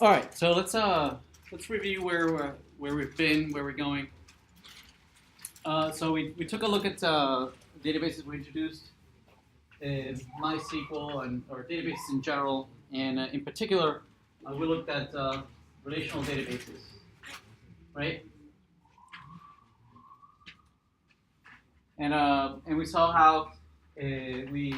All right, so let's review where we've been, where we're going. So we took a look at databases we introduced, MySQL and or databases in general, and in particular, we looked at relational databases, right? And we saw how we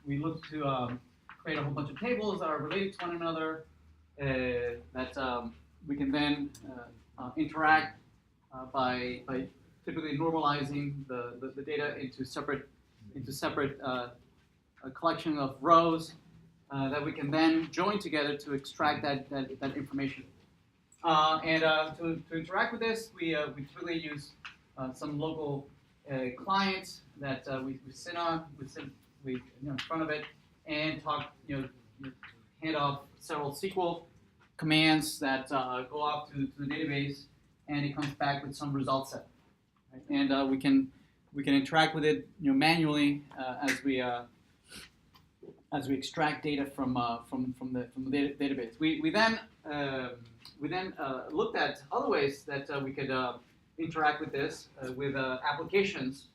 looked to create a whole bunch of tables that are related to one another, that we can then interact by typically normalizing the data into separate a collection of rows that we can then join together to extract that information. To interact with this, we typically use some local clients that we sit on, we in front of it, and talk, hand off several SQL commands that go off to the database, and it comes back with some result set. Right? And we can interact with it, manually as we extract data from the database. We then looked at other ways that we could interact with this with applications,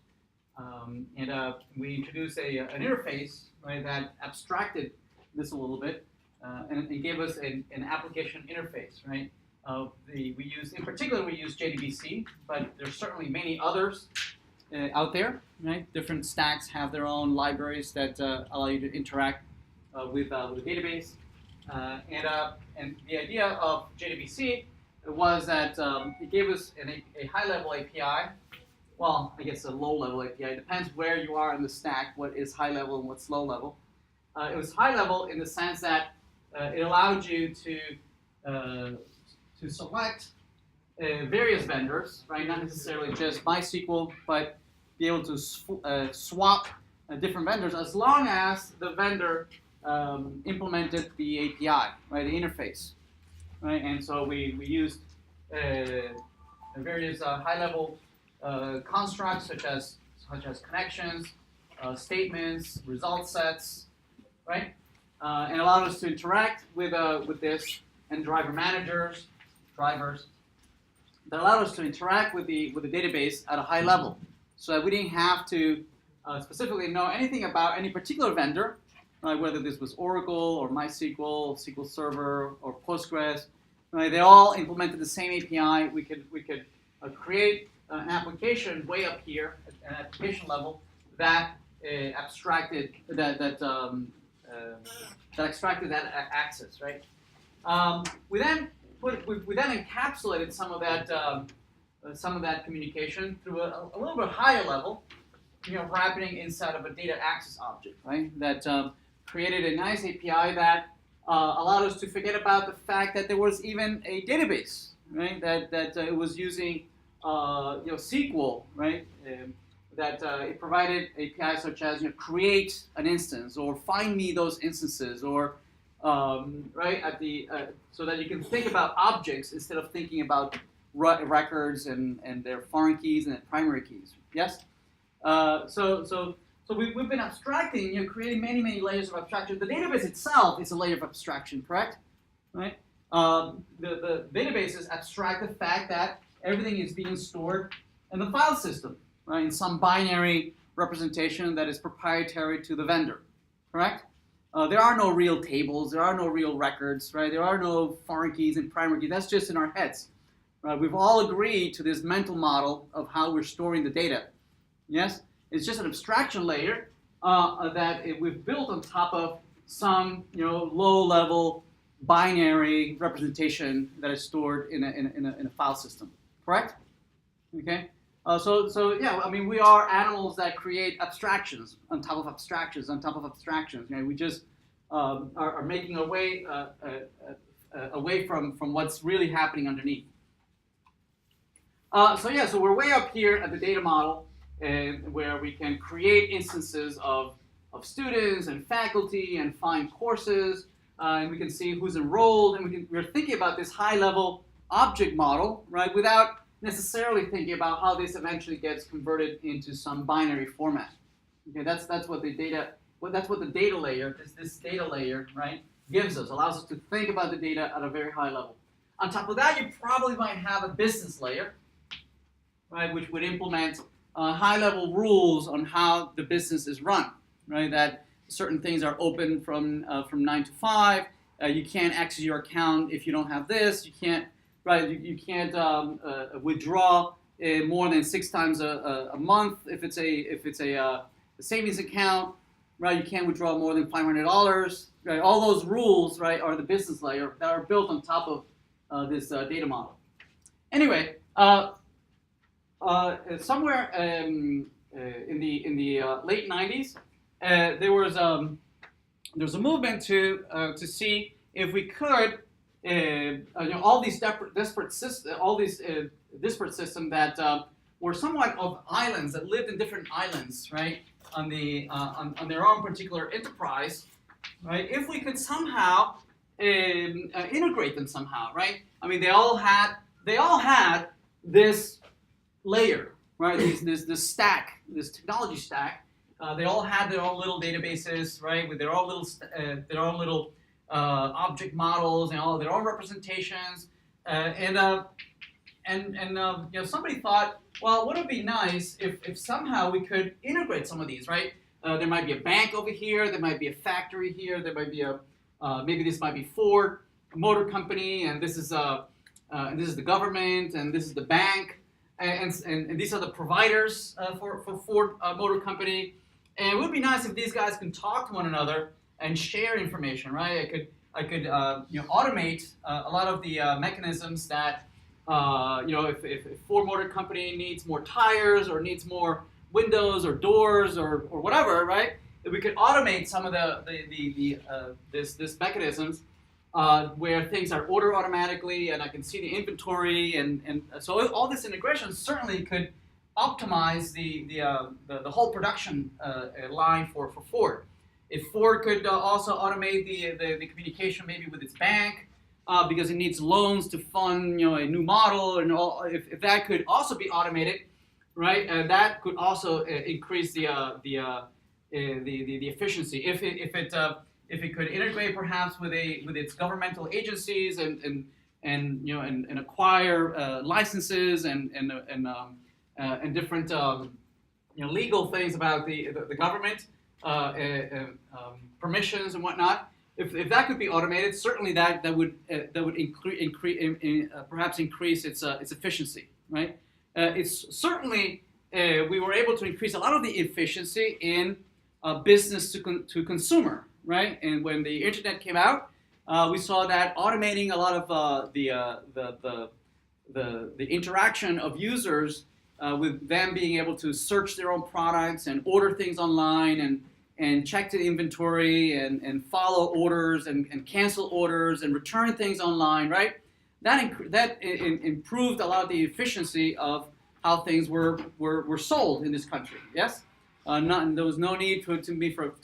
and we introduced an interface, right, that abstracted this a little bit, and it gave us an application interface, right. We use JDBC, but there's certainly many others out there, right? Different stacks have their own libraries that allow you to interact with the database. And the idea of JDBC was that it gave us a high-level API. Well, I guess a low-level API. It depends where you are in the stack, what is high-level and what's low-level. It was high-level in the sense that it allowed you to select various vendors, right? Not necessarily just MySQL, but be able to swap different vendors as long as the vendor implemented the API, right? The interface, right? And so we used various high-level constructs such as connections, statements, result sets, right? And allowed us to interact with this, and drivers that allowed us to interact with the database at a high level, so that we didn't have to specifically know anything about any particular vendor, right? Whether this was Oracle or MySQL, SQL Server, or Postgres, right? They all implemented the same API. We could create an application way up here at an application level that abstracted that extracted that access, right? We then encapsulated some of that communication through a little bit higher level, wrapping inside of a data access object, right? That created a nice API that allowed us to forget about the fact that there was even a database, right? That it was using SQL, right? That it provided APIs such as create an instance, or find me those instances, or right at the so that you can think about objects instead of thinking about records and their foreign keys and their primary keys. Yes. So we've been abstracting, creating many layers of abstraction. The database itself is a layer of abstraction, correct? Right. The databases abstract the fact that everything is being stored in the file system, right? In some binary representation that is proprietary to the vendor, correct? There are no real tables, there are no real records, right? There are no foreign keys and primary keys. That's just in our heads, right? We've all agreed to this mental model of how we're storing the data. Yes, it's just an abstraction layer that we've built on top of some, low-level binary representation that is stored in a file system. Correct? Okay. So yeah, I mean, we are animals that create abstractions on top of abstractions on top of abstractions. We just are making away from what's really happening underneath. So we're way up here at the data model, where we can create instances of students and faculty and find courses, and we can see who's enrolled, and we're thinking about this high-level object model, right, without necessarily thinking about how this eventually gets converted into some binary format. Okay, that's what the data layer, this data layer, right, gives us, allows us to think about the data at a very high level. On top of that, you probably might have a business layer, right, which would implement high-level rules on how the business is run, right? That certain things are open from 9 to 5. You can't access your account if you don't have this. You can't, right? You can't withdraw more than 6 times a month if it's a savings account, right? You can't withdraw more than $500, right? All those rules, right, are the business layer that are built on top of this data model. Anyway, somewhere in the late 90s, there was a movement to see if we could all these disparate systems that were somewhat of islands that lived in different islands, right, on their own particular enterprise, right? If we could somehow integrate them somehow, right? I mean, they all had this layer, right? This stack, this technology stack. They all had their own little databases, right, with their own little object models and all their own representations. Somebody thought, well, wouldn't it be nice if somehow we could integrate some of these, right? There might be a bank over here. There might be a factory here. There might be maybe this might be Ford Motor Company, and this is the government, and this is the bank. And these are the providers for Ford Motor Company. And it would be nice if these guys can talk to one another and share information, right? I could automate a lot of the mechanisms that if Ford Motor Company needs more tires or needs more windows or doors or whatever, right? If we could automate some of this mechanisms where things are ordered automatically, and I can see the inventory, and so all this integration certainly could optimize the whole production line for Ford. If Ford could also automate the communication maybe with its bank because it needs loans to fund a new model, and all, if that could also be automated, right? That could also increase the efficiency. If it could integrate perhaps with its governmental agencies and acquire licenses and different legal things about the government, permissions and whatnot. If that could be automated, certainly that would perhaps increase its efficiency, right? It's certainly we were able to increase a lot of the efficiency in business to consumer, right? And when the internet came out, we saw that automating a lot of the interaction of users with them being able to search their own products and order things online and check the inventory and follow orders and cancel orders and return things online, right? That improved a lot of the efficiency of how things were sold in this country. Yes, there was no need to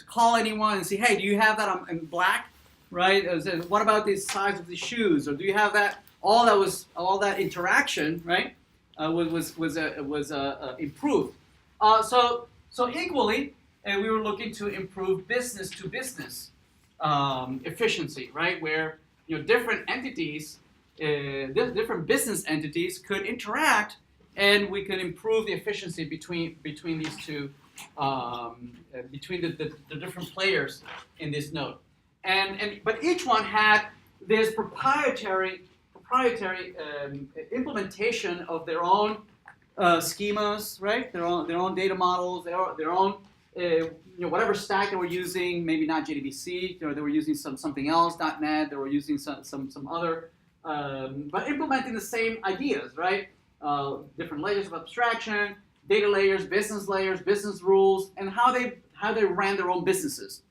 call anyone and say, hey, do you have that in black, right? What about the size of the shoes, or do you have that? All that interaction, right? Was improved. So equally, we were looking to improve business to business efficiency, right? Where different entities, different business entities could interact, and we could improve the efficiency between these two, between the different players in this node. But each one had this proprietary implementation of their own schemas, right? Their own data models, their own whatever stack they were using. Maybe not JDBC, they were using something else, .NET. They were using some other, but implementing the same ideas, right? Different layers of abstraction, data layers, business rules, and how they ran their own businesses.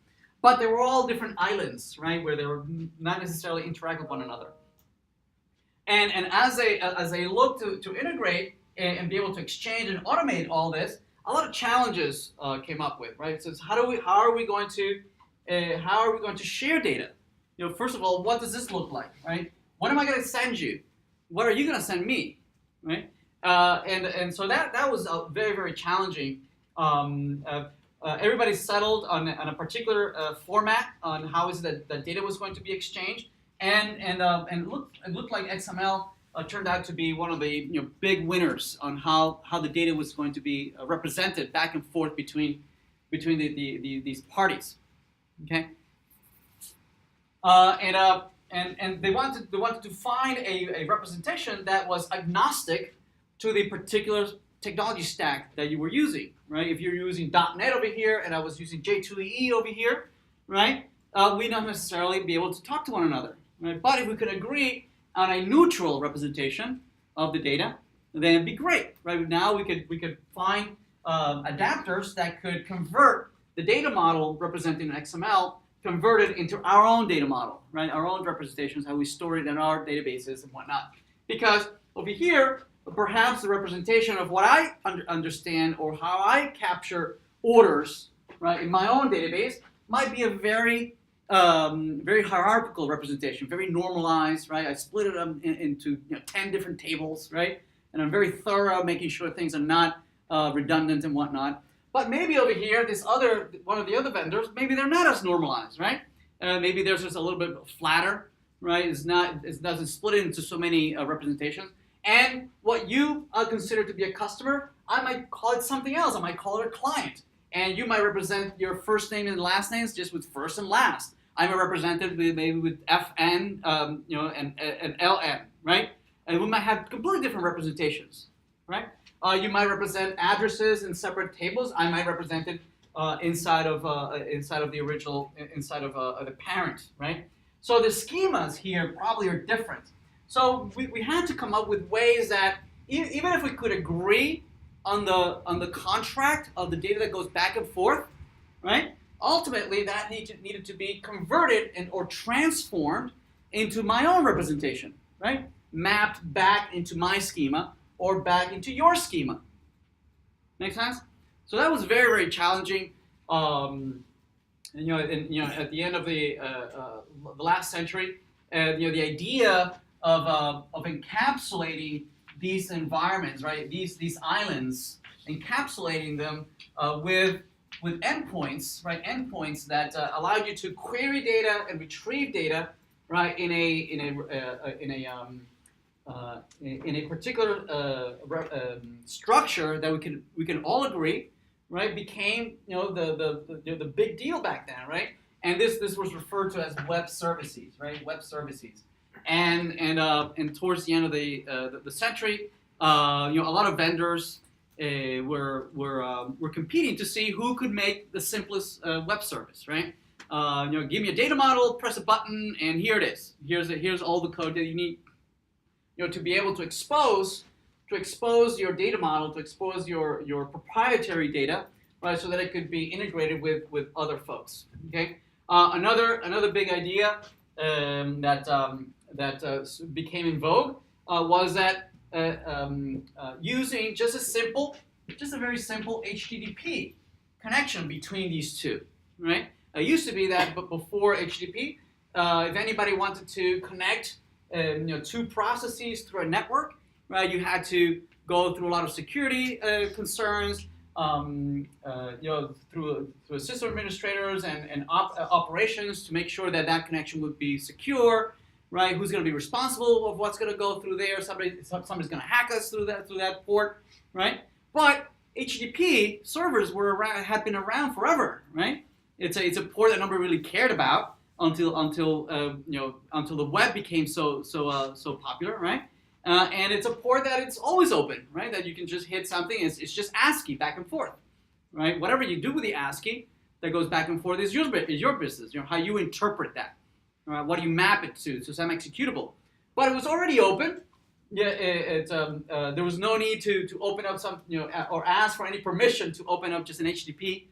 But they were all different islands, right? Where they were not necessarily interact with one another. And as they look to integrate and be able to exchange and automate all this, a lot of challenges came up with, right? So how are we going to share data? First of all, what does this look like, right? What am I going to send you? What are you going to send me, right? And so that was very, very challenging. everybody settled on a particular format on how is that the data was going to be exchanged, and it looked like XML turned out to be one of the big winners on how the data was going to be represented back and forth between these parties. Okay, and they wanted to find a representation that was agnostic to the particular technology stack that you were using, right? If you're using .NET over here and I was using J2EE over here, right? We don't necessarily be able to talk to one another, right? But if we could agree on a neutral representation of the data, then it'd be great, right? Now we could find adapters that could convert the data model representing an XML, convert it into our own data model, right? Our own representations, how we store it in our databases and whatnot. Because over here, perhaps the representation of what I understand or how I capture orders, right, in my own database might be a very hierarchical representation, very normalized, right? I split it up into 10 different tables, right? And I'm very thorough, making sure things are not redundant and whatnot. But maybe over here, one of the other vendors, maybe they're not as normalized, right? Maybe there's just a little bit flatter, right? It doesn't split it into so many representations. And what you consider to be a customer, I might call it something else. I might call it a client. And you might represent your first name and last names just with first and last. I might represent it maybe with FN, and LN, right? And we might have completely different representations, right? You might represent addresses in separate tables. I might represent it inside of the original, inside of the parent, right? So the schemas here probably are different. So we had to come up with ways that even if we could agree on the contract of the data that goes back and forth, right? Ultimately, that needed to be converted or transformed into my own representation, right? Mapped back into my schema or back into your schema. Make sense? So that was very, very challenging. At the end of the last century, the idea of encapsulating these environments, right? These islands, encapsulating them with endpoints, right? Endpoints that allowed you to query data and retrieve data, right? In a particular structure that we can all agree, right? Became the big deal back then, right? And this was referred to as web services, right? Web services. And towards the end of the century, a lot of vendors were competing to see who could make the simplest web service, right? Give me a data model, press a button, and here it is. Here's all the code that you need, to be able to expose your data model, to expose your proprietary data, right? So that it could be integrated with other folks. Okay. Another big idea that became in vogue was that using just a very simple HTTP connection between these two, right? It used to be that, but before HTTP, if anybody wanted to connect, two processes through a network, right, you had to go through a lot of security concerns, through system administrators and operations to make sure that connection would be secure. Right? Who's going to be responsible of what's going to go through there? Somebody's going to hack us through that port, right? But HTTP servers had been around forever, right? It's a port that nobody really cared about until the web became so popular, right? And it's a port that it's always open, right? That you can just hit something. It's just ASCII back and forth, right? Whatever you do with the ASCII that goes back and forth is your business. How you interpret that. What do you map it to some executable? But it was already open. Yeah, there was no need to open up some, or ask for any permission to open up just an HTTP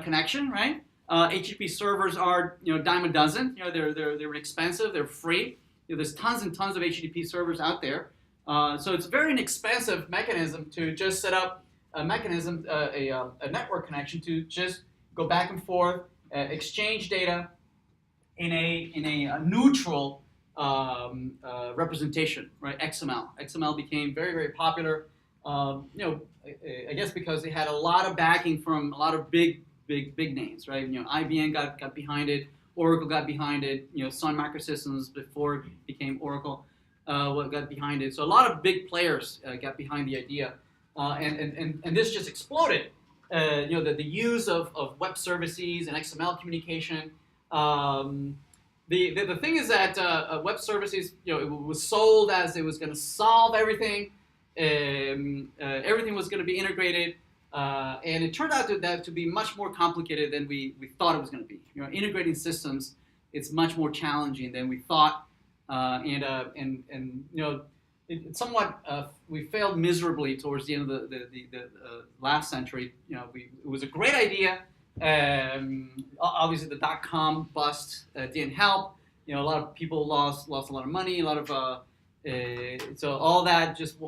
connection, right? HTTP servers are, dime a dozen. They're expensive. They're free. There's tons and tons of HTTP servers out there. So it's a very inexpensive mechanism to just set up a network connection to just go back and forth, exchange data in a neutral representation, right? XML. XML became very, very popular. I guess because they had a lot of backing from a lot of big big names, right? IBM got behind it, Oracle got behind it, Sun Microsystems before it became Oracle got behind it. So a lot of big players got behind the idea, and this just exploded. The use of web services and XML communication. The thing is that web services, it was sold as it was going to solve everything. Everything was going to be integrated. And it turned out to be much more complicated than we thought it was going to be. Integrating systems, it's much more challenging than we thought, it's somewhat we failed miserably towards the end of the last century. It was a great idea. Obviously, the .com bust didn't help. A lot of people lost a lot of money. A lot of so all that just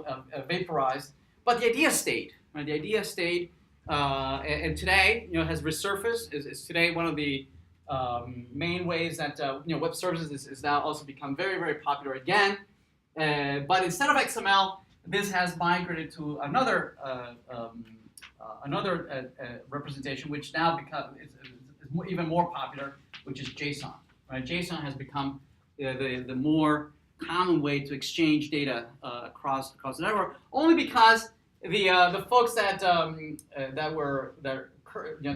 vaporized. But the idea stayed. Right? The idea stayed, and today, has resurfaced. Is today one of the main ways that web services is now also become very, very popular again. But instead of XML, this has migrated to another representation, which now is even more popular, which is JSON. Right? JSON has become the more common way to exchange data across the network, only because the folks that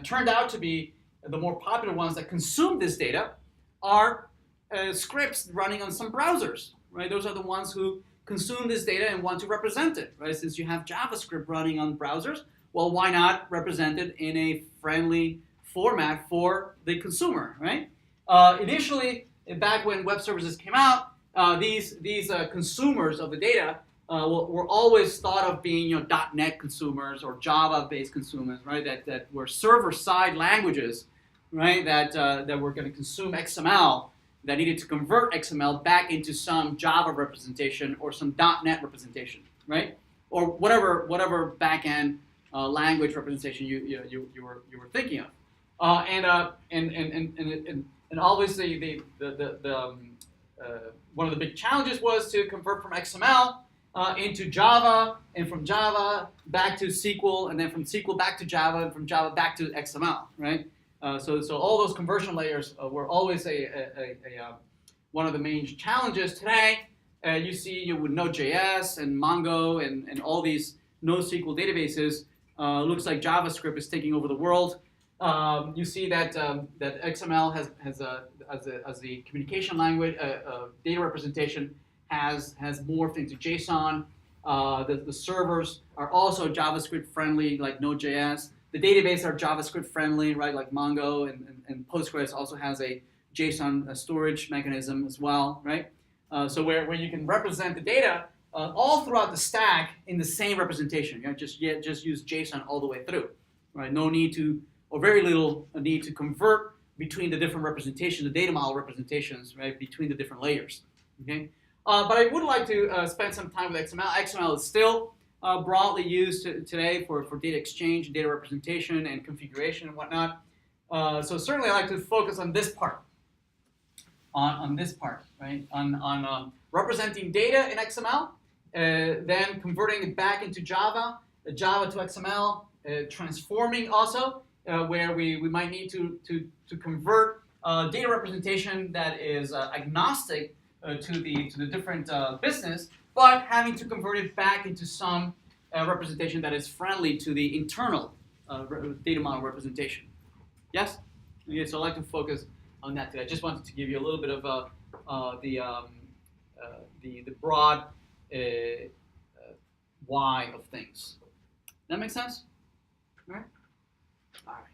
turned out to be the more popular ones that consume this data are scripts running on some browsers. Right? Those are the ones who consume this data and want to represent it. Right? Since you have JavaScript running on browsers, well, why not represent it in a friendly format for the consumer? Right? Initially, back when web services came out, these consumers of the data were always thought of being .NET consumers or Java-based consumers, right? That were server-side languages, right? That were going to consume XML, that needed to convert XML back into some Java representation or some .NET representation, right? Or whatever back-end language representation you were thinking of, and obviously one of the big challenges was to convert from XML into Java, and from Java back to SQL, and then from SQL back to Java, and from Java back to XML, right? So all those conversion layers were always one of the main challenges. Today, you see with Node.js and Mongo and all these NoSQL databases, looks like JavaScript is taking over the world. You see that XML as the communication language, data representation has morphed into JSON. The servers are also JavaScript friendly, like Node.js. The database are JavaScript friendly, right, like Mongo, and Postgres also has a JSON storage mechanism as well, right? So where you can represent the data all throughout the stack in the same representation. Just use JSON all the way through, right? No need to, or very little need to convert between the different representations, the data model representations, right, between the different layers. Okay, but I would like to spend some time with XML. XML is still broadly used today for data exchange, data representation, and configuration and whatnot. So certainly I like to focus on this part, on this part, right? On representing data in XML, then converting it back into Java, Java to XML, transforming also, where we might need to convert data representation that is agnostic to the different business, but having to convert it back into some representation that is friendly to the internal data model representation. Yes? Okay, so I'd like to focus on that today. I just wanted to give you a little bit of the broad why of things. That make sense? All right? All right.